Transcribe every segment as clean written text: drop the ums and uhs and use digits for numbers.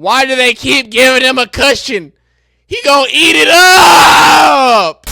Why do they keep giving him a cushion? He gonna eat it up!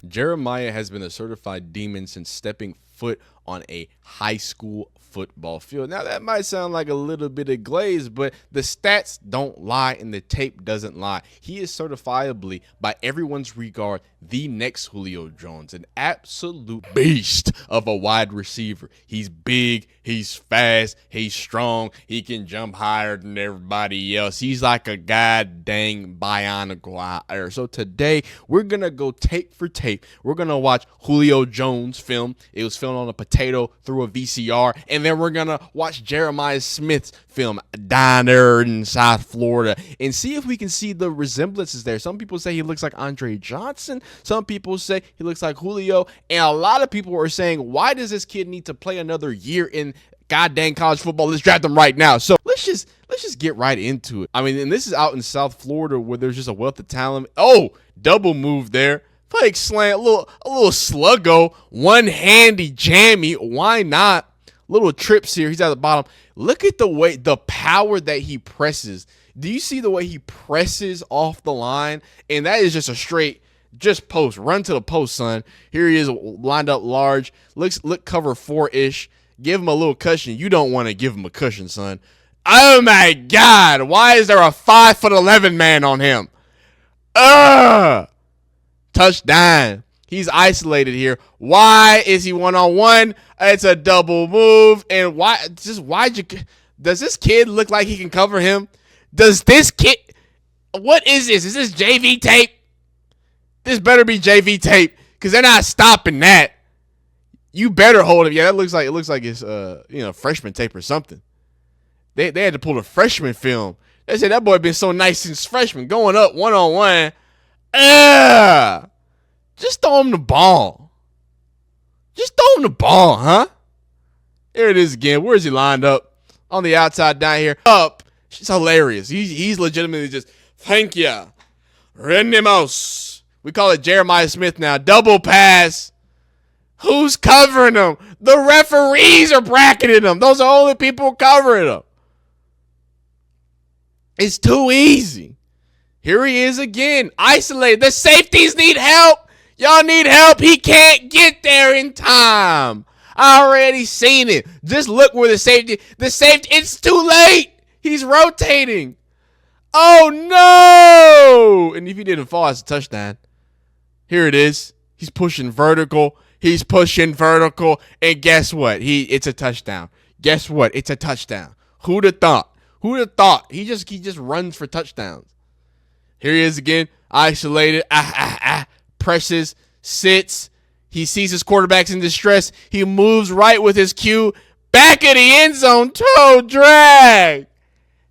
Jeremiah has been a certified demon since stepping foot on a high school football field. Now, that might sound like a little bit of glaze, but the stats don't lie and the tape doesn't lie. He is certifiably, by everyone's regard, the next Julio Jones, an absolute beast of a wide receiver. He's big, he's fast, he's strong, he can jump higher than everybody else. He's like a goddamn bionic wire. So today, we're going to go tape for tape. We're going to watch Julio Jones film. It was filmed on a potato through a VCR, and then we're going to watch Jeremiah Smith's film down there in South Florida and see if we can see the resemblances there. Some people say he looks like Andre Johnson. Some people say he looks like Julio. And a lot of people are saying, why does this kid need to play another year in goddamn college football? Let's draft him right now. So let's just get right into it. I mean, and this is out in South Florida where there's just a wealth of talent. Oh, double move there. Fake slant, a little sluggo, one-handy jammy. Why not? Little trips here. He's at the bottom. Look at the power that he presses. Do you see the way he presses off the line? And that is just a straight, just post. Run to the post, son. Here he is lined up large. Look cover 4-ish. Give him a little cushion. You don't want to give him a cushion, son. Oh, my God. Why is there a 5'11" man on him? Touchdown. He's isolated here. Why is he one-on-one? It's a double move. And does this kid look like he can cover him? Does this kid, what is this? Is this JV tape? This better be JV tape because they're not stopping that. You better hold him. Yeah, it looks like it's freshman tape or something. They had to pull the freshman film. They said that boy been so nice since freshman, going up one-on-one. Just throw him the ball. Just throw him the ball, huh? There it is again. Where is he lined up? On the outside down here. Up. She's hilarious. He's legitimately just, thank ya. Randy Moss. We call it Jeremiah Smith now. Double pass. Who's covering him? The referees are bracketing him. Those are only people covering him. It's too easy. Here he is again. Isolated. The safeties need help. Y'all need help. He can't get there in time. I already seen it. Just look where the safety, it's too late. He's rotating. Oh, no. And if he didn't fall, it's a touchdown. Here it is. He's pushing vertical. And guess what? It's a touchdown. Guess what? It's a touchdown. Who'd have thought? He just runs for touchdowns. Here he is again. Isolated. Presses. Sits. He sees his quarterbacks in distress. He moves right with his cue. Back of the end zone. Toe drag.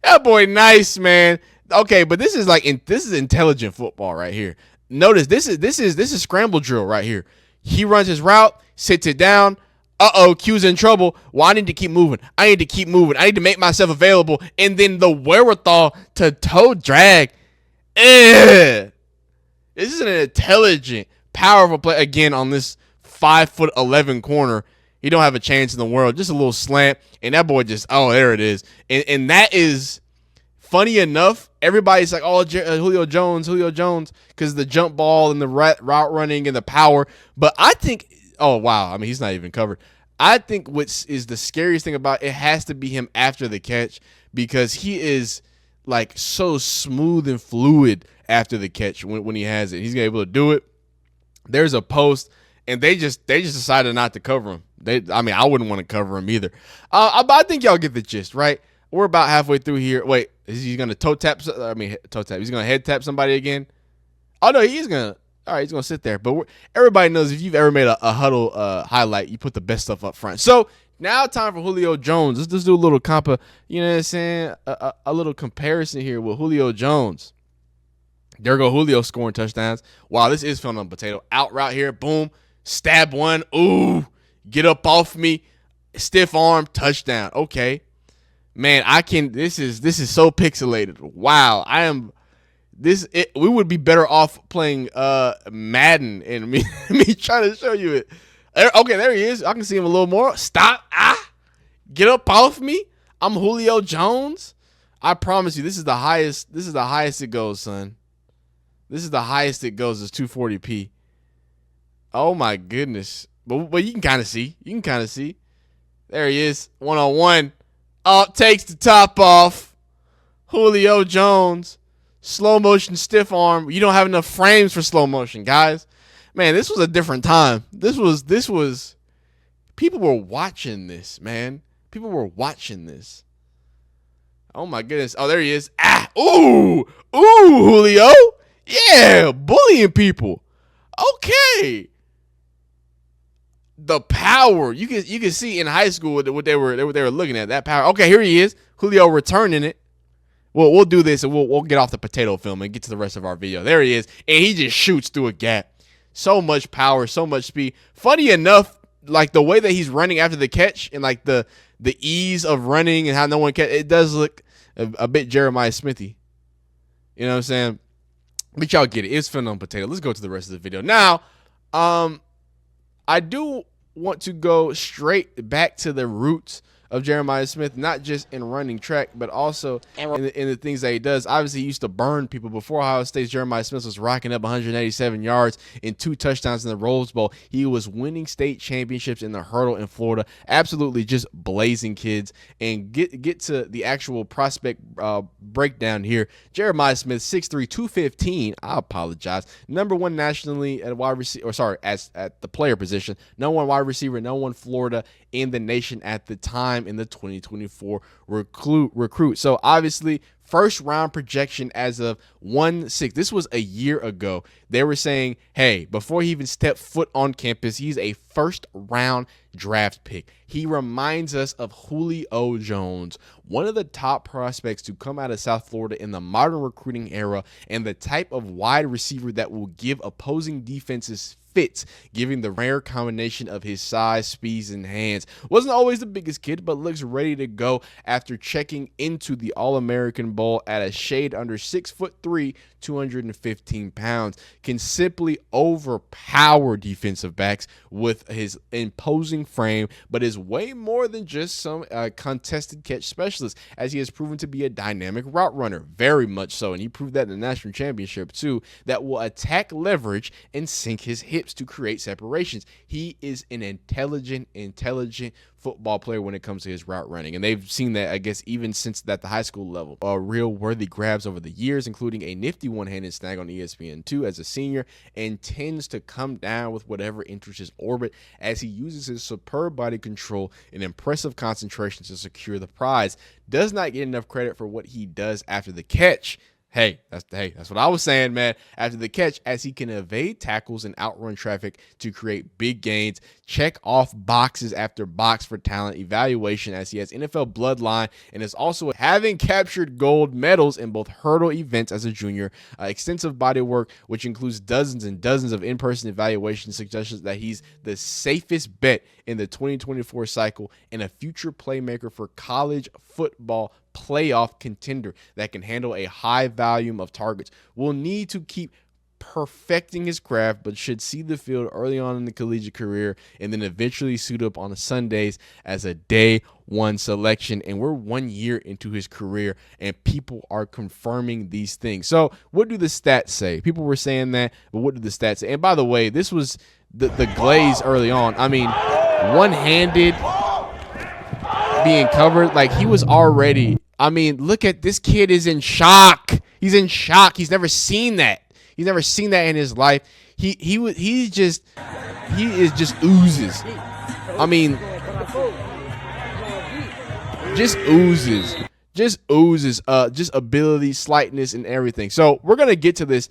That boy nice, man. Okay, but this is intelligent football right here. Notice this is scramble drill right here. He runs his route, sits it down. Q's in trouble. Well, I need to keep moving. I need to make myself available. And then the wherewithal to toe drag. This is an intelligent, powerful play again on this 5'11" corner. He don't have a chance in the world. Just a little slant. And that boy just, there it is. And that is funny enough. Everybody's like, Julio Jones, because the jump ball and the route running and the power. But I think, he's not even covered. I think what is the scariest thing about it has to be him after the catch, because he is like so smooth and fluid after the catch when he has it. He's able to do it. There's a post, and they just decided not to cover him. I wouldn't want to cover him either. But I think y'all get the gist, right? We're about halfway through here. Wait, is he going to toe tap? He's going to head tap somebody again. Oh, no, he's going to. All right, he's going to sit there. But everybody knows if you've ever made a huddle highlight, you put the best stuff up front. So now time for Julio Jones. Let's just do a little you know what I'm saying? A little comparison here with Julio Jones. There go Julio scoring touchdowns. Wow, this is filmed on potato. Out route here. Boom. Stab one. Ooh. Get up off me. Stiff arm. Touchdown. Okay. Man, this is so pixelated. Wow. We would be better off playing Madden and me trying to show you it. Okay, there he is. I can see him a little more. Stop. Get up off me. I'm Julio Jones. I promise you, this is the highest. This is the highest it goes, son. This is the highest it goes is 240p. Oh my goodness. But you can kind of see. You can kind of see. There he is, 1-on-1. Up, takes the top off. Julio Jones. Slow motion stiff arm. You don't have enough frames for slow motion, guys. Man, this was a different time. This was people were watching this, man. People were watching this. Oh my goodness. Oh, there he is. Ah, ooh, Julio. Yeah, bullying people. Okay. The power. You can see in high school what they were looking at. That power. Okay, here he is. Julio returning it. Well, we'll do this and we'll get off the potato film and get to the rest of our video. There he is. And he just shoots through a gap. So much power, so much speed. Funny enough, like the way that he's running after the catch and like the ease of running and how no one catch, it does look a bit Jeremiah Smithy. You know what I'm saying? But y'all get it. It's Film on Potato. Let's go to the rest of the video. Now, I do want to go straight back to the roots of Jeremiah Smith, not just in running track, but also in the things that he does. Obviously, he used to burn people. Before Ohio State, Jeremiah Smith was rocking up 187 yards and 2 touchdowns in the Rose Bowl. He was winning state championships in the hurdle in Florida. Absolutely just blazing kids. And get to the actual prospect breakdown here. Jeremiah Smith, 6'3", 215. I apologize. Number 1 nationally at wide receiver, at the player position. No one wide receiver, no one Florida in the nation at the time in the 2024 recruit. So obviously, first round projection as of 1/6. This was a year ago. They were saying, hey, before he even stepped foot on campus, he's a first round draft pick. He reminds us of Julio Jones, one of the top prospects to come out of South Florida in the modern recruiting era, and the type of wide receiver that will give opposing defenses fits, giving the rare combination of his size, speeds, and hands. Wasn't always the biggest kid, but looks ready to go after checking into the All-American Bowl at a shade under 6'3", 215 pounds. Can simply overpower defensive backs with his imposing frame, but is way more than just some contested catch specialist, as he has proven to be a dynamic route runner, very much so, and he proved that in the national championship too, that will attack leverage and sink his hips to create separations. He is an intelligent football player when it comes to his route running, and they've seen that, I guess, even since at the high school level. Real worthy grabs over the years, including a nifty one-handed snag on ESPN2 as a senior, and tends to come down with whatever enters his orbit as he uses his superb body control and impressive concentration to secure the prize. Does not get enough credit for what he does after the catch. Hey, that's what I was saying, man. After the catch, as he can evade tackles and outrun traffic to create big gains, check off boxes after box for talent evaluation, as he has NFL bloodline and is also having captured gold medals in both hurdle events as a junior. Extensive body work, which includes dozens and dozens of in-person evaluation suggestions that he's the safest bet in the 2024 cycle and a future playmaker for college football playoff contender that can handle a high volume of targets. Will need to keep perfecting his craft, but should see the field early on in the collegiate career and then eventually suit up on the Sundays as a day 1 selection. And we're 1 year into his career and people are confirming these things. So what do the stats say? People were saying that, but what do the stats say? And by the way, this was the glaze early on. I mean, one-handed being covered, like he was already, I mean, look at this kid is in shock. He's in shock. He's never seen that. He's never seen that in his life. He is just oozes. I mean, just oozes. Just ability, slightness, and everything. So we're gonna get to this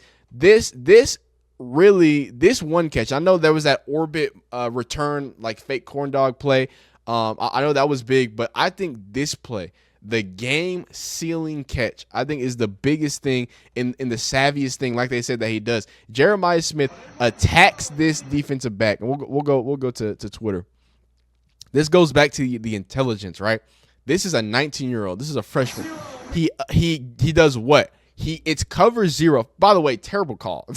one catch. I know there was that orbit return, like fake corn dog play. I know that was big, but I think this play, the game sealing catch, I think is the biggest thing in the savviest thing, like they said that he does. Jeremiah Smith attacks this defensive back, and we'll go to Twitter. This goes back to the intelligence, right? This is a 19-year-old. This is a freshman. He does what? It's cover zero. By the way, terrible call.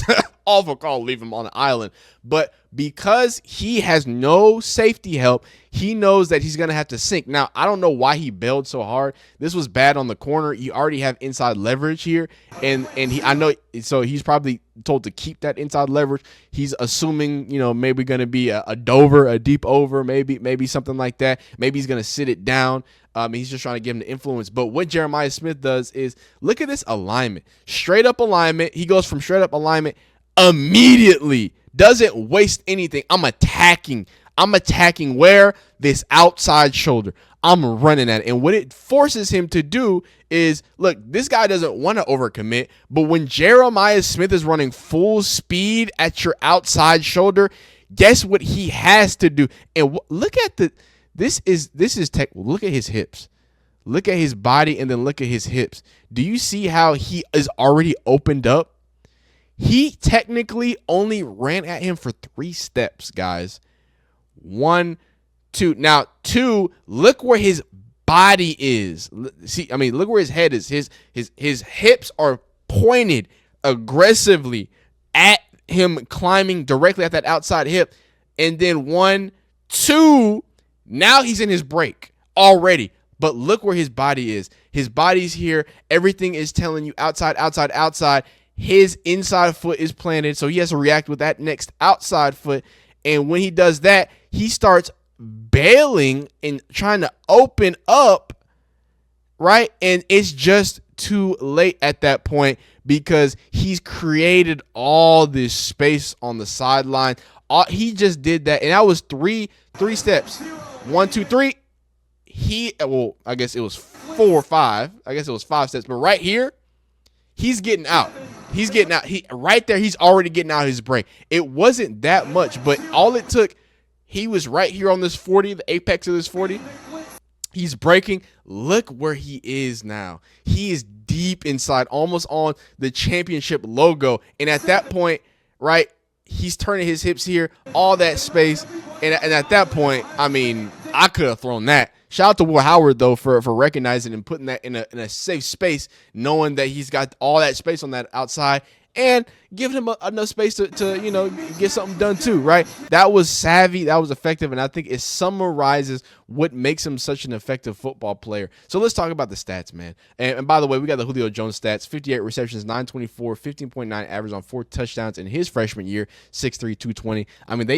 awful call, leave him on the island. But because he has no safety help, he knows that he's going to have to sink. Now, I don't know why he bailed so hard. This was bad on the corner. You already have inside leverage here. And I know, so he's probably told to keep that inside leverage. He's assuming, maybe going to be a Dover, a deep over, maybe something like that. Maybe he's going to sit it down. He's just trying to give him the influence. But what Jeremiah Smith does is look at this alignment. Straight up alignment. He goes from straight up alignment immediately. Doesn't waste anything. I'm attacking where? This outside shoulder. I'm running at it. And what it forces him to do is, look, this guy doesn't want to overcommit, but when Jeremiah Smith is running full speed at your outside shoulder, guess what he has to do? And look at this is tech. Look at his hips. Look at his body and then look at his hips. Do you see how he is already opened up? He technically only ran at him for 3 steps, guys. 1, 2. Now, 2, look where his body is. Look where his head is. His hips are pointed aggressively at him, climbing directly at that outside hip. And then 1, 2, now he's in his break already. But look where his body is. His body's here. Everything is telling you outside, outside, outside. His inside foot is planted, so he has to react with that next outside foot. And when he does that, he starts bailing and trying to open up, right? And it's just too late at that point because he's created all this space on the sideline. He just did that, and that was three steps. 1, 2, 3. I guess it was 4 or 5. I guess it was 5 steps. But right here, he's getting out. He's getting out. Right there, he's already getting out his break. It wasn't that much, but all it took, he was right here on this 40, the apex of this 40. He's breaking. Look where he is now. He is deep inside, almost on the championship logo. And at that point, right, he's turning his hips here, all that space. And at that point, I could have thrown that. Shout out to Will Howard, though, for recognizing and putting that in a safe space, knowing that he's got all that space on that outside and giving him enough space to get something done too, right? That was savvy. That was effective. And I think it summarizes what makes him such an effective football player. So let's talk about the stats, man. And by the way, we got the Julio Jones stats: 58 receptions, 924, 15.9 average on 4 touchdowns in his freshman year, 6'3", 220. They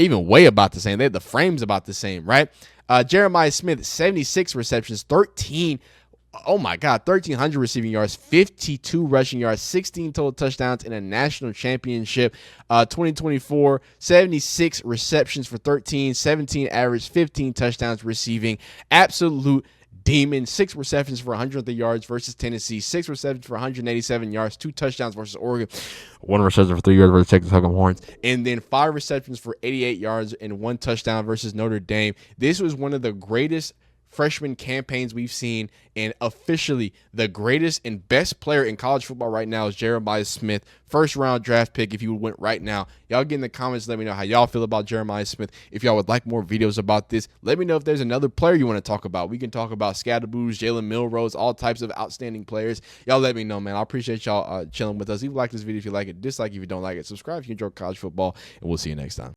even weigh about the same. The frame's about the same, right? Jeremiah Smith, 76 receptions, 1,300 receiving yards, 52 rushing yards, 16 total touchdowns in a national championship. 2024, 76 receptions for 17 average, 15 touchdowns receiving. Absolute demon. 6 receptions for 100 yards versus Tennessee, 6 receptions for 187 yards, 2 touchdowns versus Oregon, 1 reception for 3 yards versus Texas Longhorns, and then 5 receptions for 88 yards and 1 touchdown versus Notre Dame. This was one of the greatest freshman campaigns we've seen, and officially the greatest and best player in college football right now is Jeremiah Smith, first-round draft pick if you went right now. Y'all get in the comments, let me know how y'all feel about Jeremiah Smith. If y'all would like more videos about this, let me know if there's another player you want to talk about. We can talk about Scadaboos, Jalen Milrose, all types of outstanding players. Y'all let me know, man. I appreciate y'all chilling with us. If you like this video, if you like it, dislike if you don't like it, subscribe if you enjoy college football, and we'll see you next time.